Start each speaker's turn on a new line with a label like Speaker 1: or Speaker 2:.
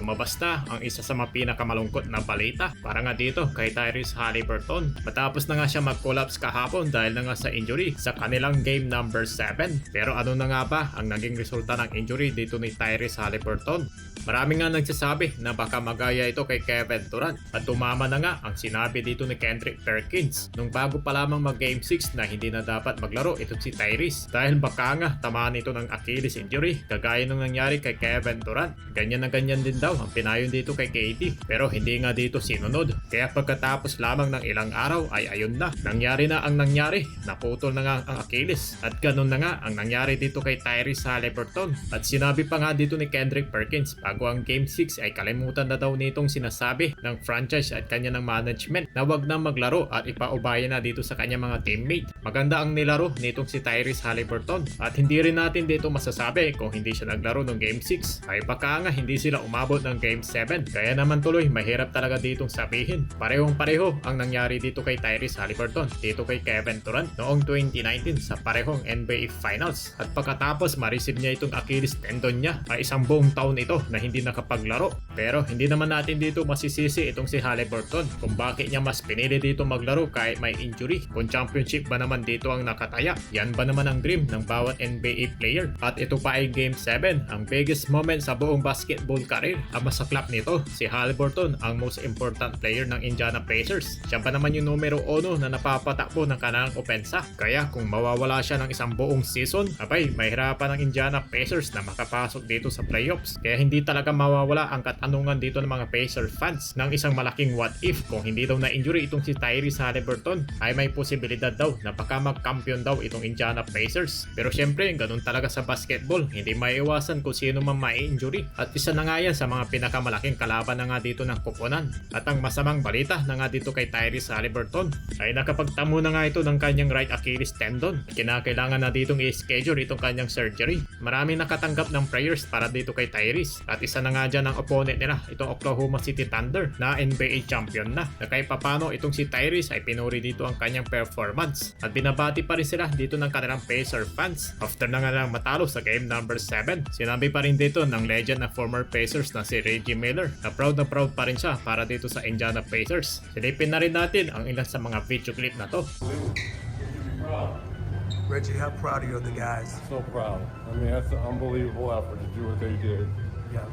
Speaker 1: lumabas na ang isa sa mga pinakamalungkot na balita para nga dito kay Tyrese Haliburton. Matapos na nga siya mag-collapse kahapon dahil na nga sa injury sa kanilang game number 7. Pero ano na nga ba ang naging resulta ng injury dito ni Tyrese Haliburton? Marami nga nagsasabi na baka magaya ito kay Kevin Durant at tumama na nga ang sinabi dito ni Kendrick Perkins nung bago pa lamang mag game 6 na hindi na dapat maglaro ito si Tyrese dahil baka nga tamaan ito ng Achilles injury kagaya nung nangyari kay Kevin Durant. Ganyan na ganyan din daw ang pinayon dito kay KD pero hindi nga dito sinunod. Kaya pagkatapos lamang ng ilang araw ay ayun na, nangyari na ang nangyari, naputol na nga ang Achilles at ganun na nga ang nangyari dito kay Tyrese Haliburton. At sinabi pa nga dito ni Kendrick Perkins bago ang game 6 ay kalimutan na daw nitong sinasabi ng franchise at kanya ng management na wag na maglaro at ipaubaya na dito sa kanya mga teammate. Maganda ang nilaro nitong si Tyrese Haliburton at hindi rin natin dito masasabi kung hindi siya naglaro ng game 6 ay baka nga hindi sila umabot ng game 7. Kaya naman tuloy mahirap talaga ditong sabihin. Parehong pareho ang nangyari dito kay Tyrese Haliburton dito kay Kevin Durant noong 2019 sa parehong NBA Finals at pagkatapos ma-receive niya itong Achilles tendon niya ay isang buong taon ito na hindi nakapaglaro. Pero hindi naman natin dito masisisi itong si Haliburton kung bakit niya mas pinili dito maglaro kahit may injury. Kung championship ba naman dito ang nakataya? Yan ba naman ang dream ng bawat NBA player? At ito pa ay Game 7, ang biggest moment sa buong basketball career. Ang masaklap nito, si Haliburton ang most important player ng Indiana Pacers. Siya pa naman yung numero 1 na napapatakbo ng kanilang opensa. Kaya kung mawawala siya ng isang buong season, abay, mahirapan ng Indiana Pacers na makapasok dito sa playoffs. Kaya hindi talaga mawawala ang katanungan dito ng mga Pacers fans ng isang malaking what if kung hindi daw na-injury itong si Tyrese Haliburton ay may posibilidad daw na baka mag-champion daw itong Indiana Pacers. Pero syempre, ganun talaga sa basketball, hindi maiiwasan kung sino man mai-injury. At isa na nga yan sa mga pinakamalaking kalaban na nga dito ng koponan. At ang masamang balita na nga dito kay Tyrese Haliburton ay nakapagtamo na nga ito ng kanyang right Achilles tendon. Kinakailangan na ditong i-schedule itong kanyang surgery. Marami nakatanggap ng prayers para dito kay Tyrese. At isa na nga dyan ang opponent nila, itong Oklahoma City Thunder na NBA champion na. Na kahit papano itong si Tyrese ay pinuri dito ang kanyang performance. At binabati pa rin sila dito ng kanilang Pacer fans. After na nga lang matalo sa game number 7, sinabi pa rin dito ng legend na former Pacers na si Reggie Miller na proud pa rin siya para dito sa Indiana Pacers. Silipin na rin natin ang ilan sa mga video clip na to.
Speaker 2: Reggie, how proud are you of the guys?
Speaker 3: So proud. I mean, that's an unbelievable effort to do what they did.
Speaker 2: Yeah.